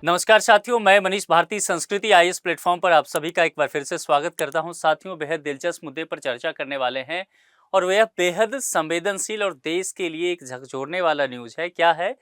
नमस्कार साथियों, मैं मनीष भारती संस्कृति आईएएस प्लेटफॉर्म पर आप सभी का एक बार फिर से स्वागत करता हूं। साथियों, बेहद दिलचस्प मुद्दे पर चर्चा करने वाले हैं और वह बेहद संवेदनशील और देश के लिए एक झकझोरने वाला न्यूज है। क्या है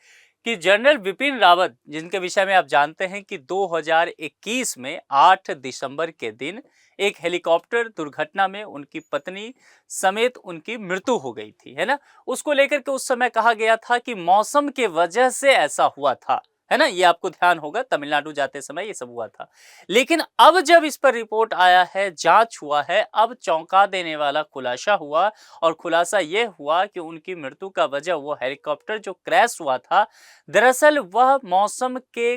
कि जनरल विपिन रावत, जिनके विषय में आप जानते हैं कि 2021 में 8 दिसंबर के दिन एक हेलीकॉप्टर दुर्घटना में उनकी पत्नी समेत उनकी मृत्यु हो गई थी, है ना। उसको लेकर के उस समय कहा गया था कि मौसम के वजह से ऐसा हुआ था, है ना। ये आपको ध्यान होगा, तमिलनाडु जाते समय ये सब हुआ था। लेकिन अब जब इस पर रिपोर्ट आया है, जांच हुआ है, अब चौंका देने वाला खुलासा हुआ और खुलासा ये हुआ कि उनकी मृत्यु का वजह वो हेलीकॉप्टर जो क्रैश हुआ था, दरअसल वह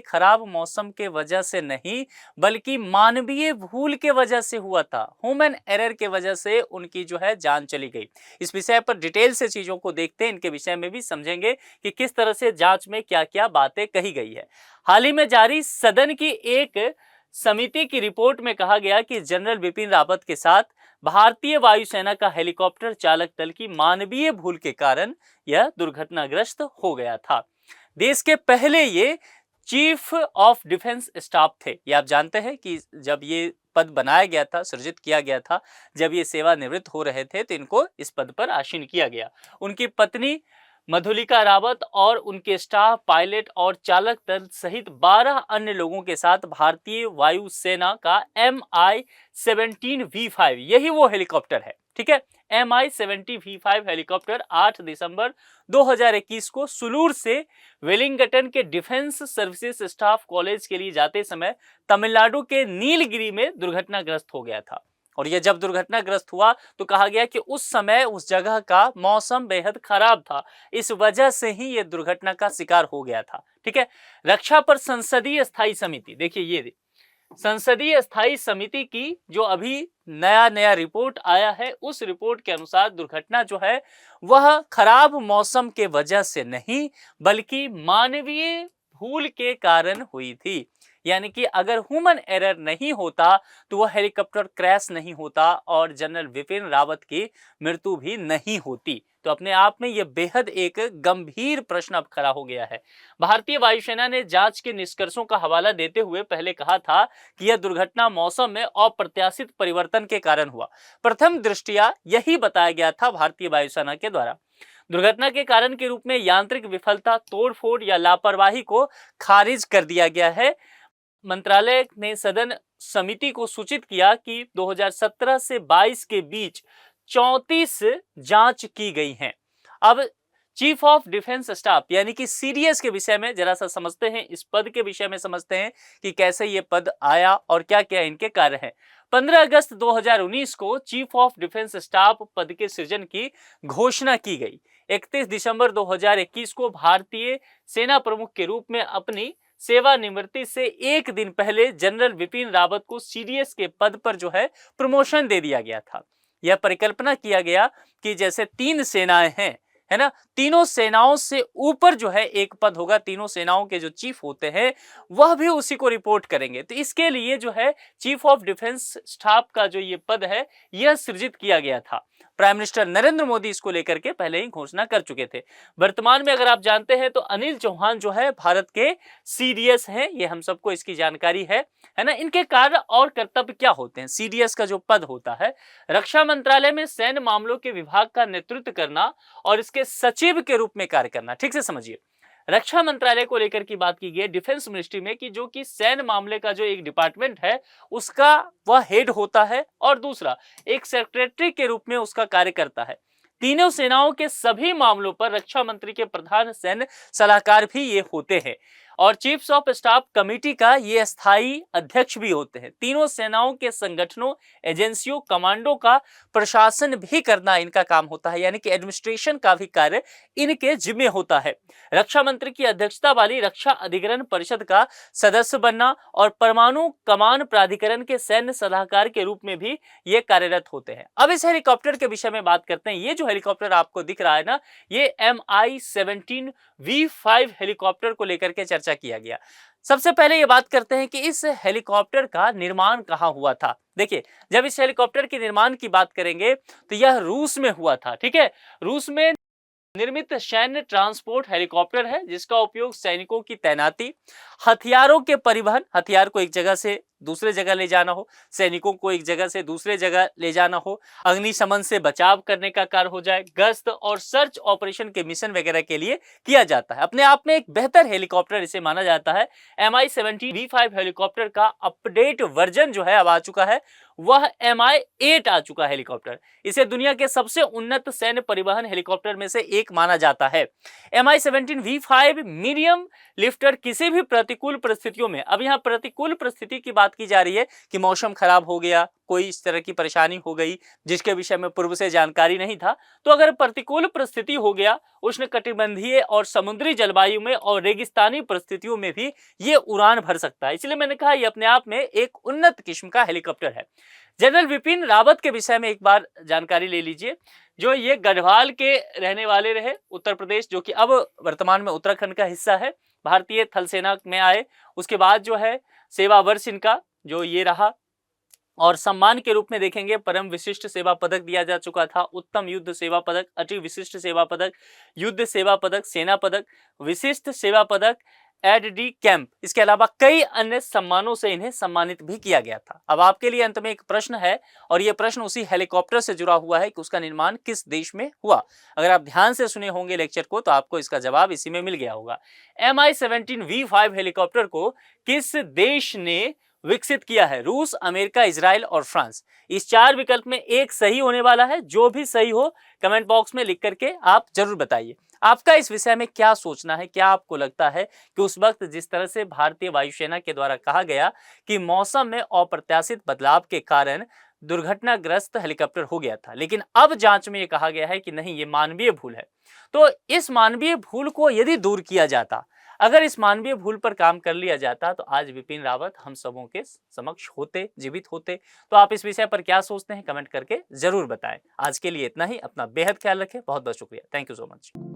खराब मौसम के वजह से नहीं बल्कि मानवीय भूल के वजह से हुआ था। ह्यूमन एरर के वजह से उनकी जो है जान चली गई। इस विषय पर डिटेल से चीजों को देखते हैं, इनके विषय में भी समझेंगे कि किस तरह से जांच में क्या क्या बातें कही गई है। हाल ही में जारी सदन की एक समिति की रिपोर्ट में कहा गया कि जनरल बिपिन रावत के साथ भारतीय वायुसेना का हेलीकॉप्टर चालक दल की मानवीय भूल के कारण यह दुर्घटनाग्रस्त हो गया था। देश के पहले ये चीफ ऑफ डिफेंस स्टाफ थे। ये आप जानते हैं कि जब ये पद बनाया गया था, सृजित किया गया था, जब ये सेवानिवृत्त हो रहे थे तो इनको इस पद पर आसीन किया गया। उनकी पत्नी मधुलिका रावत और उनके स्टाफ, पायलट और चालक दल सहित 12 अन्य लोगों के साथ भारतीय वायुसेना का MI-17V5 यही वो हेलीकॉप्टर है, ठीक है। MI-17V5 हेलीकॉप्टर 8 दिसंबर 2021 को सुलूर से वेलिंगटन के डिफेंस सर्विसेज स्टाफ कॉलेज के लिए जाते समय तमिलनाडु के नीलगिरी में दुर्घटनाग्रस्त हो गया था। और यह जब दुर्घटनाग्रस्त हुआ तो कहा गया कि उस समय उस जगह का मौसम बेहद खराब था, इस वजह से ही यह दुर्घटना का शिकार हो गया था, ठीक है। रक्षा पर संसदीय स्थायी समिति, देखिए ये संसदीय स्थायी समिति की जो अभी नया रिपोर्ट आया है, उस रिपोर्ट के अनुसार दुर्घटना जो है वह खराब मौसम के वजह से नहीं बल्कि मानवीय भूल के कारण हुई थी। यानी कि अगर ह्यूमन एरर नहीं होता तो वह हेलीकॉप्टर क्रैश नहीं होता और जनरल विपिन रावत की मृत्यु भी नहीं होती। तो अपने आप में यह बेहद एक गंभीर प्रश्न अब खड़ा हो गया है। भारतीय वायुसेना ने जांच के निष्कर्षों का हवाला देते हुए पहले कहा था कि यह दुर्घटना मौसम में अप्रत्याशित परिवर्तन के कारण हुआ। प्रथम दृष्टया यही बताया गया था भारतीय वायुसेना के द्वारा। दुर्घटना के कारण के रूप में यांत्रिक विफलता, तोड़फोड़ या लापरवाही को खारिज कर दिया गया है। मंत्रालय ने सदन समिति को सूचित किया कि 2017 से 22 के बीच 34 जांच की गई हैं। अब चीफ ऑफ डिफेंस स्टाफ यानी कि सीडीएस के विषय में जरा सा समझते हैं, इस पद के विषय में समझते हैं कि कैसे ये पद आया और क्या क्या इनके कार्य हैं। 15 अगस्त 2019 को चीफ ऑफ डिफेंस स्टाफ पद के सृजन की घोषणा की गई। 31 दिसंबर 2021 को भारतीय सेना प्रमुख के रूप में अपनी सेवानिवृत्ति से एक दिन पहले जनरल विपिन रावत को सीडीएस के पद पर जो है प्रमोशन दे दिया गया था। यह परिकल्पना किया गया कि जैसे 3 सेनाएं हैं, है ना, तीनों सेनाओं से ऊपर जो है एक पद होगा, तीनों सेनाओं के जो चीफ होते हैं वह भी उसी को रिपोर्ट करेंगे। तो इसके लिए जो है चीफ ऑफ डिफेंस स्टाफ का जो ये पद है यह सृजित किया गया था। प्राइम मिनिस्टर नरेंद्र मोदी इसको लेकर के पहले ही घोषणा कर चुके थे। वर्तमान में अगर आप जानते हैं तो अनिल चौहान जो है भारत के सीडीएस हैं, ये हम सबको इसकी जानकारी है ना। इनके कार्य और कर्तव्य क्या होते हैं? सीडीएस का जो पद होता है, रक्षा मंत्रालय में सैन्य मामलों के विभाग का नेतृत्व करना और इसके सचिव के रूप में कार्य करना। ठीक से समझिए, रक्षा मंत्रालय को लेकर की बात की गई डिफेंस मिनिस्ट्री में कि जो कि सैन्य मामले का जो एक डिपार्टमेंट है उसका वह हेड होता है और दूसरा एक सेक्रेटरी के रूप में उसका कार्य करता है। तीनों सेनाओं के सभी मामलों पर रक्षा मंत्री के प्रधान सैन्य सलाहकार भी ये होते हैं और चीफ्स ऑफ स्टाफ कमेटी का ये स्थायी अध्यक्ष भी होते हैं। तीनों सेनाओं के संगठनों, एजेंसियों, कमांडो का प्रशासन भी करना इनका काम होता है, यानी कि एडमिनिस्ट्रेशन का भी कार्य इनके जिम्मे होता है। रक्षा मंत्री की अध्यक्षता वाली रक्षा अधिग्रहण परिषद का सदस्य बनना और परमाणु कमान प्राधिकरण के सैन्य सलाहकार के रूप में भी ये कार्यरत होते हैं। अब इस हेलीकॉप्टर के विषय में बात करते हैं। ये जो हेलीकॉप्टर आपको दिख रहा है ना, ये MI-17V5 हेलीकॉप्टर को लेकर के चर्चा किया गया। सबसे पहले ये बात करते हैं कि इस हेलीकॉप्टर का निर्माण कहां हुआ था। देखिए, जब इस हेलीकॉप्टर के निर्माण की बात करेंगे तो यह रूस में हुआ था, ठीक है। रूस में निर्मित सैन्य ट्रांसपोर्ट हेलीकॉप्टर है जिसका उपयोग सैनिकों की तैनाती, हथियारों के परिवहन, हथियार को एक जगह से दूसरे जगह ले जाना हो, सैनिकों को एक जगह से दूसरे जगह ले जाना हो, अग्निशमन से बचाव करने का कार्य हो जाए, गश्त और सर्च ऑपरेशन के मिशन वगैरह के लिए किया जाता है। अपने आप में एक बेहतर हेलीकॉप्टर इसे माना जाता है। Mi-17V5 हेलीकॉप्टर का अपडेट वर्जन जो है अब आ चुका है, वह Mi-8 आ चुका है हेलीकॉप्टर। इसे दुनिया के सबसे उन्नत सैन्य परिवहन हेलीकॉप्टर में से एक माना जाता है। Mi-17V5 मीडियम लिफ्टर किसी भी प्रतिकूल परिस्थितियों में, अब यहाँ प्रतिकूल परिस्थिति की बात की जा रही है कि मौसम खराब हो गया, कोई इस तरह की परेशानी हो गई जिसके विषय में पूर्व से जानकारी नहीं था, तो अगर प्रतिकूल परिस्थिति हो गया, उष्णकटिबंधीय और समुद्री जलवायु में और रेगिस्तानी परिस्थितियों में भी ये उड़ान भर सकता है। इसलिए मैंने कहा ये अपने आप में एक उन्नत किस्म का हेलीकॉप्टर है। जनरल विपिन रावत के विषय में एक बार जानकारी ले लीजिए, जो ये गढ़वाल के रहने वाले रहे, उत्तर प्रदेश, जो कि अब वर्तमान में उत्तराखंड का हिस्सा है। भारतीय थल सेना में आए, उसके बाद जो है सेवा वर्ष इनका जो ये रहा, और सम्मान के रूप में देखेंगे परम विशिष्ट सेवा पदक दिया जा चुका था, उत्तम युद्ध सेवा पदक, अति विशिष्ट सेवा पदक, युद्ध सेवा पदक, सेना पदक, विशिष्ट सेवा पदक, एड कैंप, इसके अलावा कई अन्य सम्मानों से इन्हें सम्मानित भी किया गया था। अब आपके लिए अंत में एक प्रश्न है, और यह प्रश्न उसी हेलीकॉप्टर से जुड़ा हुआ है कि उसका निर्माण किस देश में हुआ। अगर आप ध्यान से सुने होंगे लेक्चर को तो आपको इसका जवाब इसी में मिल गया होगा। Mi-17V5 हेलीकॉप्टर को किस देश ने विकसित किया है? रूस, अमेरिका, इजराइल और फ्रांस। इस चार विकल्प में एक सही होने वाला है। जो भी सही हो कमेंट बॉक्स में लिख करके आप जरूर बताइए। आपका इस विषय में क्या सोचना है? क्या आपको लगता है कि उस वक्त जिस तरह से भारतीय वायुसेना के द्वारा कहा गया कि मौसम में अप्रत्याशित बदलाव के कारण दुर्घटनाग्रस्त हेलीकॉप्टर हो गया था, लेकिन अब जांच में यह कहा गया है कि नहीं, ये मानवीय भूल है, तो इस मानवीय भूल को यदि दूर किया जाता, अगर इस मानवीय भूल पर काम कर लिया जाता, तो आज विपिन रावत हम सबों के समक्ष होते, जीवित होते। तो आप इस विषय पर क्या सोचते हैं कमेंट करके जरूर बताएं। आज के लिए इतना ही। अपना बेहद ख्याल रखें। बहुत बहुत शुक्रिया। Thank you so much.